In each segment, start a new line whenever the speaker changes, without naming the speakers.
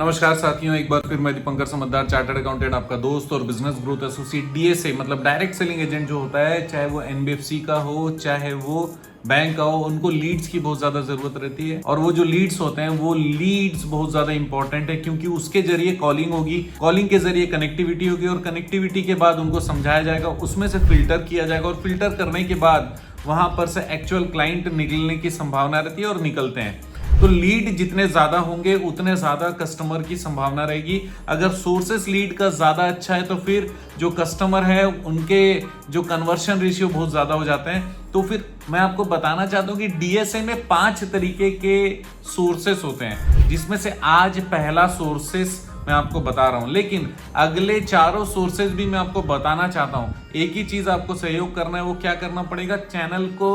नमस्कार साथियों, एक बार फिर मैं दीपंकर समझदार चार्टर्ड अकाउंटेंट, आपका दोस्त और बिजनेस ग्रोथ एसोसिएट डीएसए मतलब डायरेक्ट सेलिंग एजेंट जो होता है, चाहे वो एनबीएफसी का हो चाहे वो बैंक का हो, उनको लीड्स की बहुत ज्यादा जरूरत रहती है। और वो जो लीड्स होते हैं वो लीड्स बहुत ज्यादा इंपॉर्टेंट है, क्योंकि उसके जरिए कॉलिंग होगी, कॉलिंग के जरिए कनेक्टिविटी होगी और कनेक्टिविटी के बाद उनको समझाया जाएगा, उसमें से फिल्टर किया जाएगा और फिल्टर करने के बाद वहां पर से एक्चुअल क्लाइंट निकलने की संभावना रहती है और निकलते हैं। तो लीड जितने ज्यादा होंगे उतने ज्यादा कस्टमर की संभावना रहेगी। अगर सोर्सेस लीड का ज्यादा अच्छा है तो फिर जो कस्टमर है उनके जो कन्वर्शन रेशियो बहुत ज्यादा हो जाते हैं। तो फिर मैं आपको बताना चाहता हूं कि डीएसए में 5 तरीके के सोर्सेस होते हैं, जिसमें से आज पहला सोर्सेस मैं आपको बता रहा हूं, लेकिन अगले चारों सोर्सेज भी मैं आपको बताना चाहता हूं। एक ही चीज आपको सहयोग करना है, वो क्या करना पड़ेगा, चैनल को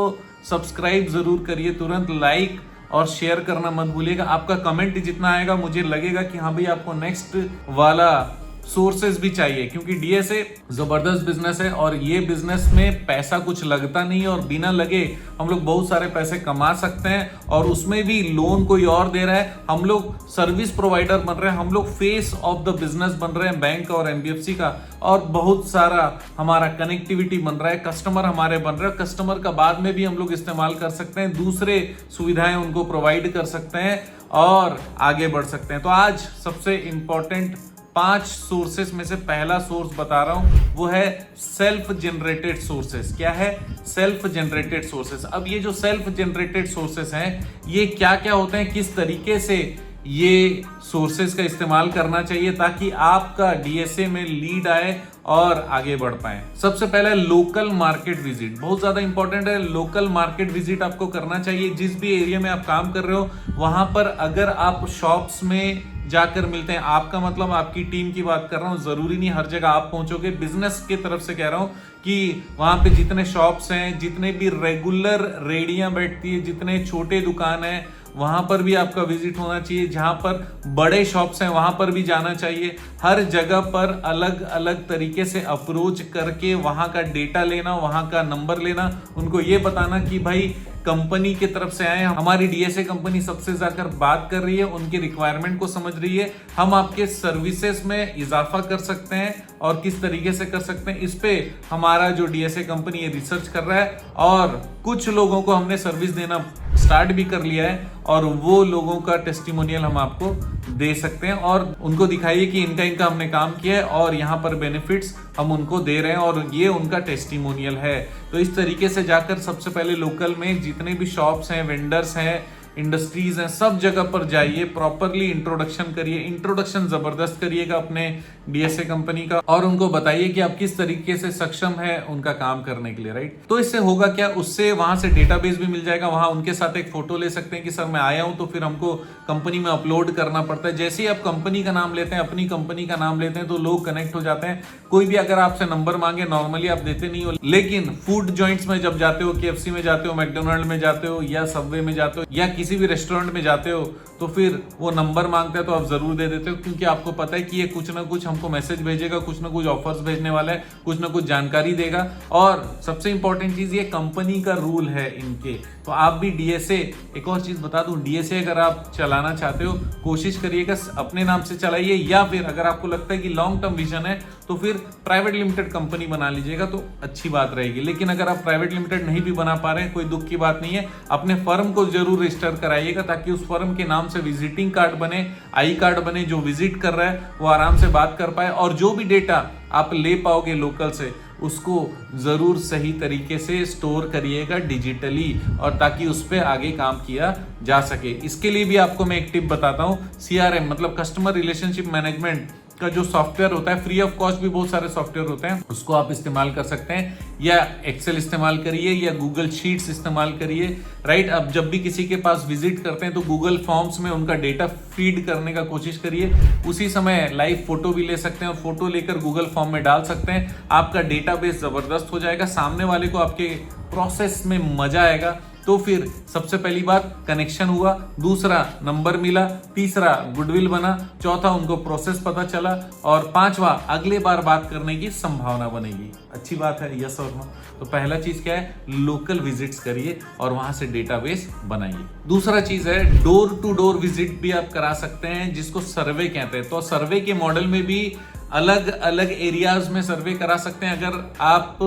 सब्सक्राइब जरूर करिए, तुरंत लाइक और शेयर करना मत भूलिएगा। आपका कमेंट जितना आएगा मुझे लगेगा कि हाँ भाई आपको नेक्स्ट वाला सोर्सेज भी चाहिए, क्योंकि डीएसए जबरदस्त बिजनेस है और ये बिजनेस में पैसा कुछ लगता नहीं है और बिना लगे हम लोग बहुत सारे पैसे कमा सकते हैं। और उसमें भी लोन कोई और दे रहा है, हम लोग सर्विस प्रोवाइडर बन रहे हैं, हम लोग फेस ऑफ द बिजनेस बन रहे हैं बैंक और एनबीएफसी का, और बहुत सारा हमारा कनेक्टिविटी बन रहा है, कस्टमर हमारे बन रहे हैं। कस्टमर का बाद में भी हम लोग इस्तेमाल कर सकते हैं, दूसरे सुविधाएं उनको प्रोवाइड कर सकते हैं और आगे बढ़ सकते हैं। तो आज सबसे इंपॉर्टेंट 5 सोर्सेस में से पहला सोर्स बता रहा हूं, वो है सेल्फ जनरेटेड सोर्सेस। क्या है? Self generated sources. अब ये जो सेल्फ जनरेटेड सोर्सेस हैं, ये क्या क्या होते हैं, किस तरीके से ये सोर्सेस का इस्तेमाल करना चाहिए ताकि आपका डीएसए में लीड आए और आगे बढ़ पाए। सबसे पहले लोकल मार्केट विजिट, बहुत ज्यादा इंपॉर्टेंट है। लोकल मार्केट विजिट आपको करना चाहिए। जिस भी एरिया में आप काम कर रहे हो वहां पर अगर आप शॉप्स में जाकर मिलते हैं, आपका मतलब आपकी टीम की बात कर रहा हूं, जरूरी नहीं हर जगह आप पहुंचोगे, बिजनेस की तरफ से कह रहा हूं कि वहां पे जितने शॉप्स हैं, जितने भी रेगुलर रेडियां बैठती है, जितने छोटे दुकान है, वहां पर भी आपका विजिट होना चाहिए। जहां पर बड़े शॉप्स हैं वहां पर भी जाना चाहिए। हर जगह पर अलग अलग तरीके से अप्रोच करके वहां का डेटा लेना, वहां का नंबर लेना, उनको ये बताना कि भाई कंपनी की तरफ से आए, हमारी डीएसए कंपनी सबसे जाकर बात कर रही है, उनकी रिक्वायरमेंट को समझ रही है, हम आपके सर्विसेज में इजाफा कर सकते हैं और किस तरीके से कर सकते हैं, इस पे हमारा जो डीएसए कंपनी है रिसर्च कर रहा है। और कुछ लोगों को हमने सर्विस देना स्टार्ट भी कर लिया है और वो लोगों का टेस्टिमोनियल हम आपको दे सकते हैं और उनको दिखाइए कि इनका हमने काम किया है और यहाँ पर बेनिफिट्स हम उनको दे रहे हैं और ये उनका टेस्टिमोनियल है। तो इस तरीके से जाकर सबसे पहले लोकल में जितने भी शॉप्स हैं, वेंडर्स हैं, इंडस्ट्रीज हैं, सब जगह पर जाइए, प्रॉपरली इंट्रोडक्शन करिए, इंट्रोडक्शन जबरदस्त करिएगा अपने डीएसए कंपनी का और उनको बताइए कि आप किस तरीके से सक्षम है उनका काम करने के लिए, राइट। तो इससे होगा क्या, उससे वहां से डेटाबेस भी मिल जाएगा, वहां उनके साथ एक फोटो ले सकते हैं कि सर मैं आया हूं, तो फिर हमको कंपनी में अपलोड करना पड़ता है। जैसे ही आप कंपनी का नाम लेते हैं, अपनी कंपनी का नाम लेते हैं, तो लोग कनेक्ट हो जाते हैं। कोई भी अगर आपसे नंबर मांगे, नॉर्मली आप देते नहीं हो, लेकिन फूड जॉइंट्स में जब जाते हो, केएफसी में जाते हो, मैकडोनल्ड में जाते हो या सबवे में जाते हो या किसी भी रेस्टोरेंट में जाते हो, तो फिर वो नंबर मांगते हैं तो आप जरूर दे देते हो, क्योंकि आपको पता है कि ये कुछ ना कुछ हमको मैसेज भेजेगा, कुछ ना कुछ ऑफर्स भेजने वाला है, कुछ ना कुछ जानकारी देगा। और सबसे इंपॉर्टेंट चीज, ये कंपनी का रूल है इनके। तो आप भी डीएसए, एक और चीज बता दूं, डीएसए अगर आप चलाना चाहते हो, कोशिश करिएगा अपने नाम से चलाइए, या फिर अगर आपको लगता है कि लॉन्ग टर्म विजन है तो फिर प्राइवेट लिमिटेड कंपनी बना लीजिएगा, तो अच्छी बात रहेगी। लेकिन अगर आप प्राइवेट लिमिटेड नहीं भी बना पा रहे हैं, कोई दुख की बात नहीं है, अपने फर्म को जरूर रजिस्टर कराइएगा ताकि उस फर्म के नाम से विजिटिंग कार्ड बने, आई कार्ड बने, जो विजिट कर रहा है वो आराम से बात कर पाए और जो भी डेटा आप ले पाओगे लोकल से उसको जरूर सही तरीके से स्टोर करिएगा डिजिटली, और ताकि उस पर आगे काम किया जा सके। इसके लिए भी आपको मैं एक टिप बताता हूं, सीआरएम मतलब कस्टमर रिलेशनशिप मैनेजमेंट का जो सॉफ्टवेयर होता है, फ्री ऑफ कॉस्ट भी बहुत सारे सॉफ्टवेयर होते हैं, उसको आप इस्तेमाल कर सकते हैं, या एक्सेल इस्तेमाल करिए या गूगल शीट्स इस्तेमाल करिए, राइट। अब जब भी किसी के पास विजिट करते हैं तो गूगल फॉर्म्स में उनका डेटा फीड करने का कोशिश करिए, उसी समय लाइव फोटो भी ले सकते हैं और फोटो लेकर गूगल फॉर्म में डाल सकते हैं। आपका डेटाबेस जबरदस्त हो जाएगा, सामने वाले को आपके प्रोसेस में मजा आएगा तो फिर सबसे पहली बात कनेक्शन हुआ, दूसरा नंबर मिला, तीसरा गुडविल बना, चौथा उनको प्रोसेस पता चला, और पांचवा अगले बार बात करने की संभावना बनेगी। अच्छी बात है, यस और नो। तो पहला चीज क्या है, लोकल विजिट्स करिए और वहां से डेटाबेस बनाइए। दूसरा चीज है डोर टू डोर विजिट भी आप करा सकते हैं, जिसको सर्वे कहते हैं। तो सर्वे के मॉडल में भी अलग अलग एरियाज में सर्वे करा सकते हैं। अगर आप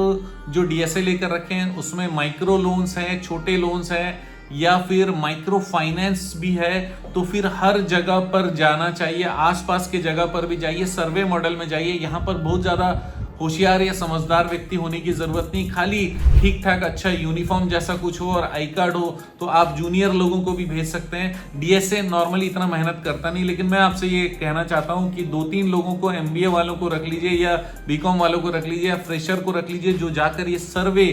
जो डीएसए लेकर रखे हैं उसमें माइक्रो लोन्स हैं, छोटे लोन्स हैं, या फिर माइक्रो फाइनेंस भी है, तो फिर हर जगह पर जाना चाहिए, आसपास के जगह पर भी जाइए, सर्वे मॉडल में जाइए। यहाँ पर बहुत ज्यादा होशियार या समझदार व्यक्ति होने की जरूरत नहीं, खाली ठीक ठाक अच्छा यूनिफॉर्म जैसा कुछ हो और आई कार्ड हो तो आप जूनियर लोगों को भी भेज सकते हैं। डीएसए नॉर्मली इतना मेहनत करता नहीं, लेकिन मैं आपसे ये कहना चाहता हूं कि 2-3 लोगों को, एमबीए वालों को रख लीजिए या बीकॉम वालों को रख लीजिए या फ्रेशर को रख लीजिए, जो जाकर ये सर्वे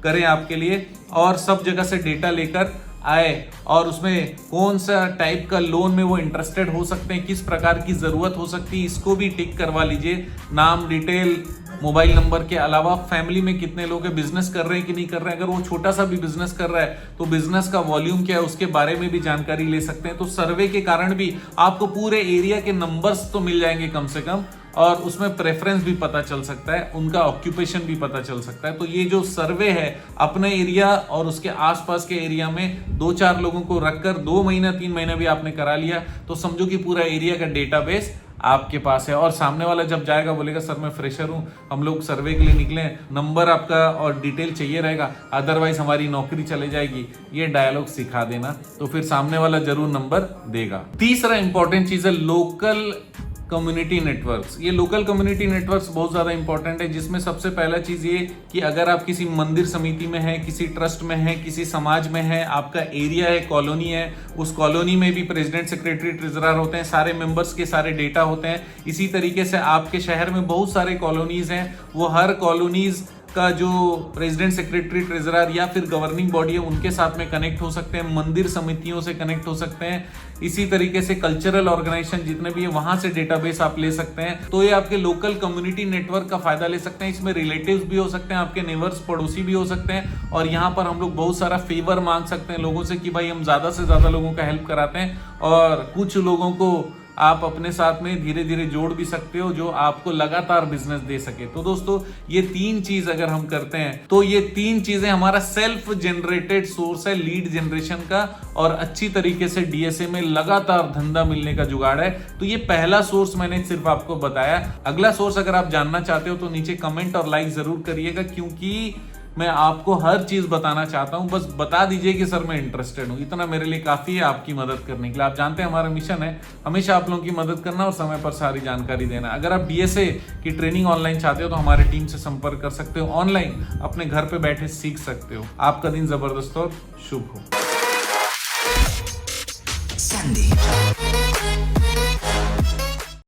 करें आपके लिए और सब जगह से डेटा लेकर आए, और उसमें कौन सा टाइप का लोन में वो इंटरेस्टेड हो सकते हैं, किस प्रकार की जरूरत हो सकती है, इसको भी टिक करवा लीजिए। नाम, डिटेल, मोबाइल नंबर के अलावा फैमिली में कितने लोग हैं, बिजनेस कर रहे हैं कि नहीं कर रहे हैं। अगर वो छोटा सा भी बिजनेस कर रहा है तो बिजनेस का वॉल्यूम क्या है उसके बारे में भी जानकारी ले सकते हैं। तो सर्वे के कारण भी आपको पूरे एरिया के नंबर्स तो मिल जाएंगे कम से कम, और उसमें प्रेफरेंस भी पता चल सकता है, उनका ऑक्यूपेशन भी पता चल सकता है। तो ये जो सर्वे है अपने एरिया और उसके आसपास के एरिया में 2-4 लोगों को रखकर 2 महीना 3 महीना भी आपने करा लिया तो समझो कि पूरा एरिया का डेटाबेस आपके पास है। और सामने वाला जब जाएगा बोलेगा सर मैं फ्रेशर हूं, हम लोग सर्वे के लिए निकले हैं, नंबर आपका और डिटेल चाहिए रहेगा, अदरवाइज हमारी नौकरी चले जाएगी, ये डायलॉग सिखा देना, तो फिर सामने वाला जरूर नंबर देगा। तीसरा इंपॉर्टेंट चीज है लोकल कम्युनिटी नेटवर्क्स। ये लोकल कम्युनिटी नेटवर्क्स बहुत ज़्यादा इंपॉर्टेंट है, जिसमें सबसे पहला चीज़ ये कि अगर आप किसी मंदिर समिति में हैं, किसी ट्रस्ट में हैं, किसी समाज में हैं, आपका एरिया है, कॉलोनी है, उस कॉलोनी में भी प्रेसिडेंट, सेक्रेटरी, ट्रेजरर होते हैं, सारे मेंबर्स के सारे डेटा होते हैं। इसी तरीके से आपके शहर में बहुत सारे कॉलोनीज हैं, वो हर कॉलोनीज का जो प्रेसिडेंट, सेक्रेटरी, ट्रेजरर या फिर गवर्निंग बॉडी है उनके साथ में कनेक्ट हो सकते हैं, मंदिर समितियों से कनेक्ट हो सकते हैं। इसी तरीके से कल्चरल ऑर्गेनाइजेशन जितने भी है वहां से डेटाबेस आप ले सकते हैं। तो ये आपके लोकल कम्युनिटी नेटवर्क का फायदा ले सकते हैं। इसमें रिलेटिव्स भी हो सकते हैं, आपके नेबर्स, पड़ोसी भी हो सकते हैं, और यहाँ पर हम लोग बहुत सारा फेवर मांग सकते हैं लोगों से कि भाई हम ज्यादा से ज्यादा लोगों का हेल्प कराते हैं, और कुछ लोगों को आप अपने साथ में धीरे धीरे जोड़ भी सकते हो जो आपको लगातार बिजनेस दे सके। तो दोस्तों ये 3 चीज अगर हम करते हैं तो ये 3 चीजें हमारा सेल्फ जनरेटेड सोर्स है लीड जनरेशन का, और अच्छी तरीके से डीएसए में लगातार धंधा मिलने का जुगाड़ है। तो ये पहला सोर्स मैंने सिर्फ आपको बताया। अगला सोर्स अगर आप जानना चाहते हो तो नीचे कमेंट और लाइक जरूर करिएगा, क्योंकि मैं आपको हर चीज बताना चाहता हूं। बस बता दीजिए कि सर मैं इंटरेस्टेड हूं, इतना मेरे लिए काफी है आपकी मदद करने के लिए। आप जानते हैं हमारा मिशन है हमेशा आप लोगों की मदद करना और समय पर सारी जानकारी देना। अगर आप डीएसए की ट्रेनिंग ऑनलाइन चाहते हो तो हमारे टीम से संपर्क कर सकते हो, ऑनलाइन अपने घर पे बैठे सीख सकते हो। आपका दिन जबरदस्त और शुभ हो।